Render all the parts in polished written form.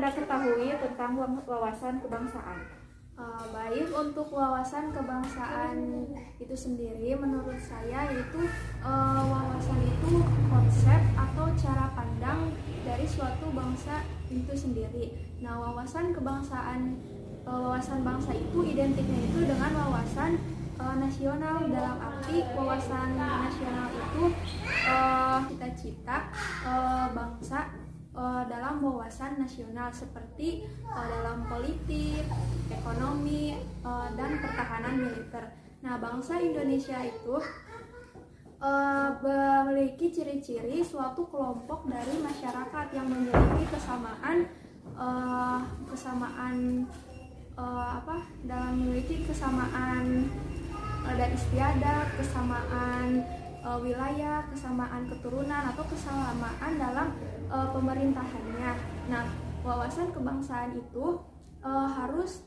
Anda ketahui tentang wawasan kebangsaan? Baik, untuk wawasan kebangsaan itu sendiri menurut saya yaitu wawasan itu konsep atau cara pandang dari suatu bangsa itu sendiri. Nah, wawasan kebangsaan, wawasan bangsa itu identiknya itu dengan wawasan nasional, dalam arti wawasan nasional itu cita-cita bangsa dalam wawasan nasional seperti dalam politik, ekonomi, dan pertahanan militer. Nah, bangsa Indonesia itu memiliki ciri-ciri suatu kelompok dari masyarakat yang memiliki dalam memiliki kesamaan dari istiadat, kesamaan wilayah, kesamaan keturunan atau kesamaan dalam pemerintahannya. Nah, wawasan kebangsaan itu harus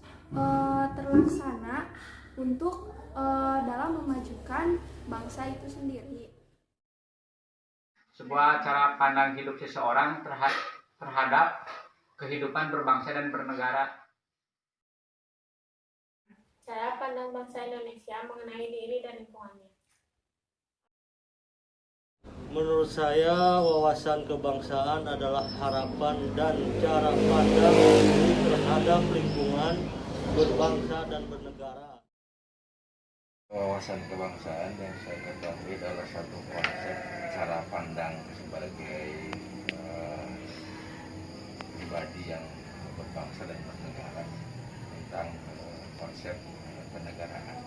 terlaksana untuk dalam memajukan bangsa itu sendiri. Sebuah cara pandang hidup seseorang terhadap kehidupan berbangsa dan bernegara. Cara pandang bangsa Indonesia mengenai diri dan lingkungannya. Menurut saya, wawasan kebangsaan adalah harapan dan cara pandang terhadap lingkungan, berbangsa, dan bernegara. Wawasan kebangsaan yang saya ketahui adalah satu konsep cara pandang sebagai pribadi yang berbangsa dan bernegara tentang konsep kenegaraan.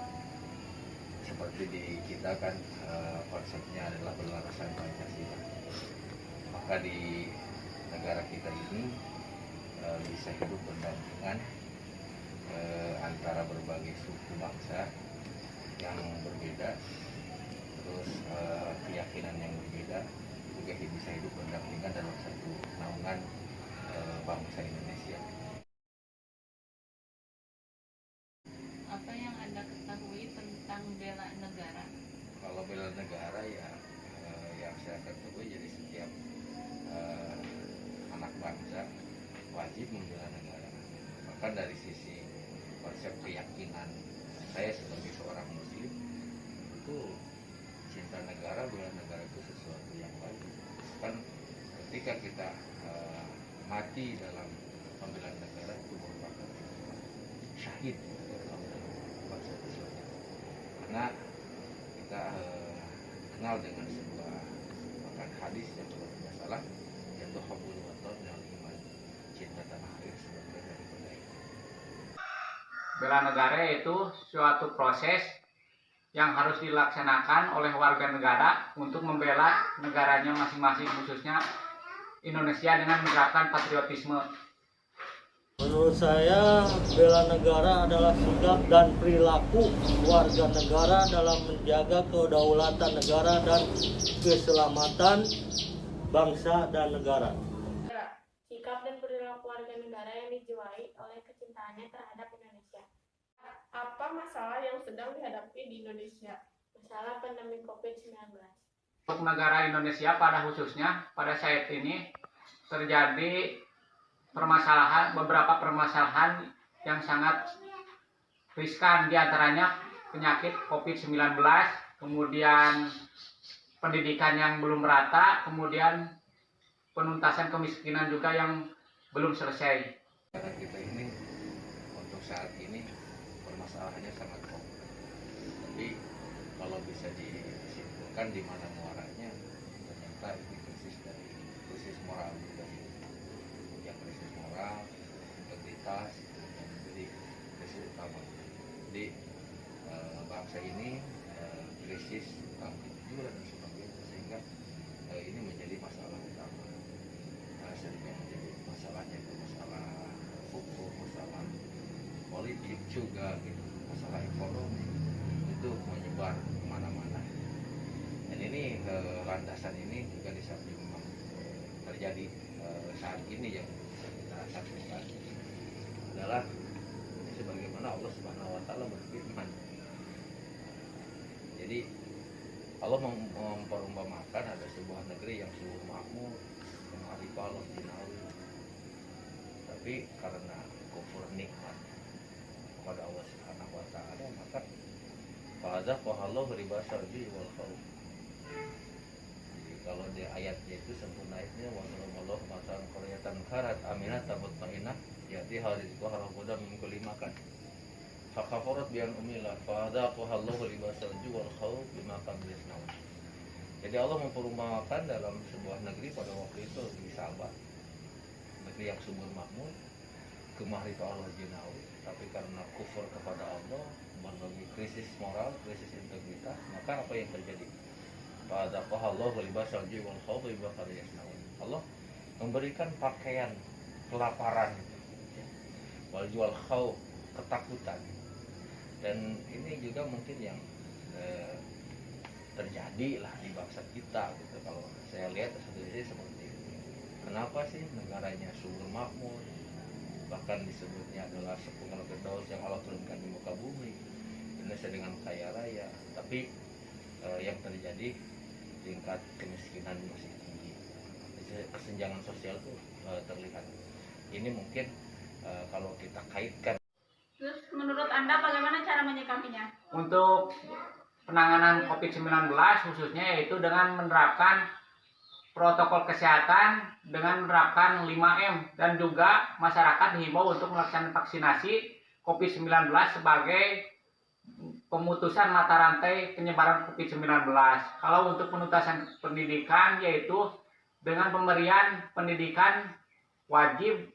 Seperti di kita kan konsepnya adalah berlandaskan Pancasila. Maka di negara kita ini bisa hidup berdampingan antara berbagai suku bangsa yang berbeda, terus keyakinan yang berbeda, juga bisa hidup berdampingan dalam satu naungan bangsa Indonesia. Apa yang Anda ketahui tentang bela negara? Kalau bela negara ya yang saya ketahui, jadi setiap anak bangsa wajib membela negara. Bahkan dari sisi konsep keyakinan saya sebagai seorang muslim itu cinta negara, bela negara itu sesuatu yang wajib. Kan ketika kita mati dalam pembelaan negara itu merupakan syahid bangsa tersebut. Karena kita kenal dengan sebuah bahkan hadis yang luar biasa lah, yaitu hubbul watan minal iman, cinta tanah air sebagai daripada iman. Bela negara itu suatu proses yang harus dilaksanakan oleh warga negara untuk membela negaranya masing-masing, khususnya Indonesia dengan menerapkan patriotisme. Menurut saya, bela negara adalah sikap dan perilaku warga negara dalam menjaga kedaulatan negara dan keselamatan bangsa dan negara. Sikap dan perilaku warga negara yang dijiwai oleh kecintaannya terhadap Indonesia. Apa masalah yang sedang dihadapi di Indonesia? Masalah pandemi COVID-19. Untuk negara Indonesia pada khususnya pada saat ini terjadi beberapa permasalahan yang sangat riskan, diantaranya penyakit COVID-19, kemudian pendidikan yang belum merata, kemudian penuntasan kemiskinan juga yang belum selesai. Negara kita ini untuk saat ini permasalahannya sangat kompleks. Tapi kalau bisa disimpulkan di mana muaranya, ternyata ini krisis moral juga. Yang krisis moral, integritas, yang menjadi krisis utama. Jadi bangsa ini krisis utama juga dan sebagainya, sehingga ini menjadi masalah utama. Sehingga menjadi masalahnya itu masalah hukum, masalah politik juga, gitu, masalah ekonomi itu menyebar kemana-mana. Dan ini landasan ini juga di samping memang terjadi saat ini yang kita saksikan adalah sebagaimana Allah Subhanahu Wa Taala berfirman. Jadi Allah memperumpamakan ada sebuah negeri yang sungguh makmur, yang arifah Allah dinawi, tapi karena kufur nikmat kepada Allah Subhanahu wa taala, maka fa'adzaqahallahu libasal ju'i wal khauf. Jadi kalau di ayatnya itu sempurna ayatnya wa sallallahu masalan qaryatan karat aminatan mutmainnah ya'tiha rizquha ragadan min kulli makan fakafarat bi'an umila fa'adzaqahallahu libasal ju'i wal khauf bima kanu yasnaun. Jadi Allah memperumpamakan dalam sebuah negeri pada waktu itu di Sabah, negeri yang subur makmur, gemah itu Allah jinawi, tapi karena kufur kepada Allah, berbagai krisis moral, krisis integritas, maka apa yang terjadi? Fa'adzaqahallahu libasal ju'i wal khauf bima kanu yasnaun. Allah memberikan pakaian kelaparan, wal ju'al khauf, ketakutan. Dan ini juga mungkin yang terjadi lah di bangsa kita gitu. Kalau saya lihat sendiri seperti ini. Kenapa sih negaranya subur makmur, bahkan disebutnya adalah sepenggal firdaus yang Allah turunkan di muka bumi, Indonesia dengan kaya raya, tapi yang terjadi tingkat kemiskinan masih tinggi, kesenjangan sosial itu terlihat. Ini mungkin kalau kita kaitkan. Terus menurut Anda bagaimana cara menyikapinya? Untuk penanganan COVID-19 khususnya yaitu dengan menerapkan protokol kesehatan, dengan menerapkan 5M, dan juga masyarakat dihimbau untuk melaksanakan vaksinasi COVID-19 sebagai pemutusan mata rantai penyebaran COVID-19. Kalau untuk penuntasan pendidikan yaitu dengan pemberian pendidikan wajib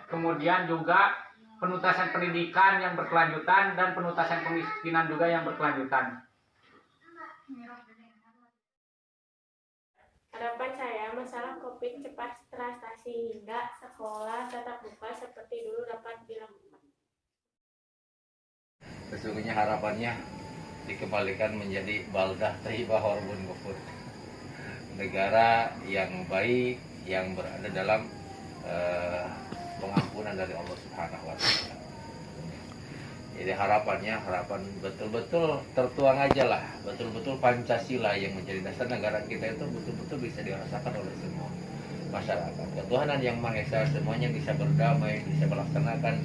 kemudian juga penuntasan pendidikan yang berkelanjutan dan penuntasan kemiskinan juga yang berkelanjutan. Harapan saya masalah COVID cepat teratasi hingga sekolah tatap muka seperti dulu dapat dilakukan. Sesungguhnya harapannya dikembalikan menjadi baldah thayyibah warbun ghafur, negara yang baik yang berada dalam pengampunan dari Allah Subhanahu wa taala. Jadi harapan betul-betul tertuang aja lah, betul-betul Pancasila yang menjadi dasar negara kita itu betul-betul bisa dirasakan oleh semua masyarakat. Ketuhanan yang Maha Esa, semuanya bisa berdamai, bisa melaksanakan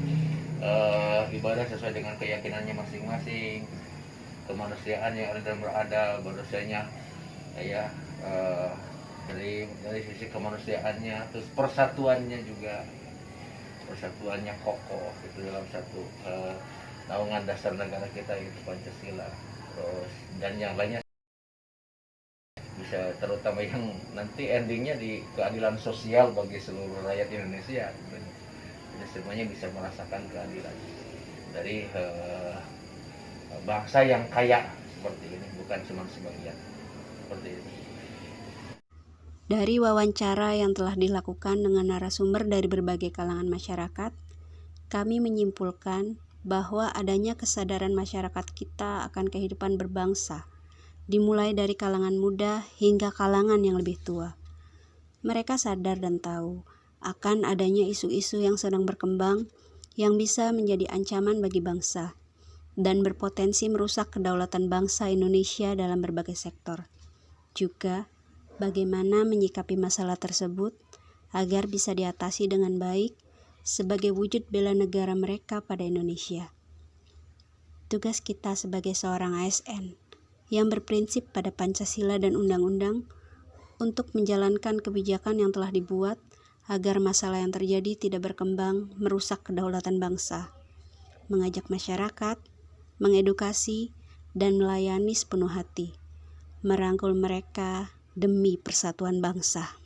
ibadah sesuai dengan keyakinannya masing-masing, kemanusiaan yang adil dan beradab, bahwasanya ya dari sisi kemanusiaannya, terus persatuannya juga, persatuannya kokoh itu dalam satu naungan dasar negara kita yaitu Pancasila. Terus dan yang lainnya bisa, terutama yang nanti endingnya di keadilan sosial bagi seluruh rakyat Indonesia. Jadi semuanya bisa merasakan keadilan dari bangsa yang kaya seperti ini, bukan cuma sebagian seperti itu. Dari wawancara yang telah dilakukan dengan narasumber dari berbagai kalangan masyarakat, kami menyimpulkan bahwa adanya kesadaran masyarakat kita akan kehidupan berbangsa, dimulai dari kalangan muda hingga kalangan yang lebih tua. Mereka sadar dan tahu akan adanya isu-isu yang sedang berkembang yang bisa menjadi ancaman bagi bangsa dan berpotensi merusak kedaulatan bangsa Indonesia dalam berbagai sektor. Juga, bagaimana menyikapi masalah tersebut agar bisa diatasi dengan baik sebagai wujud bela negara mereka pada Indonesia. Tugas kita sebagai seorang ASN yang berprinsip pada Pancasila dan Undang-Undang untuk menjalankan kebijakan yang telah dibuat agar masalah yang terjadi tidak berkembang merusak kedaulatan bangsa, mengajak masyarakat, mengedukasi, dan melayani sepenuh hati, merangkul mereka demi persatuan bangsa.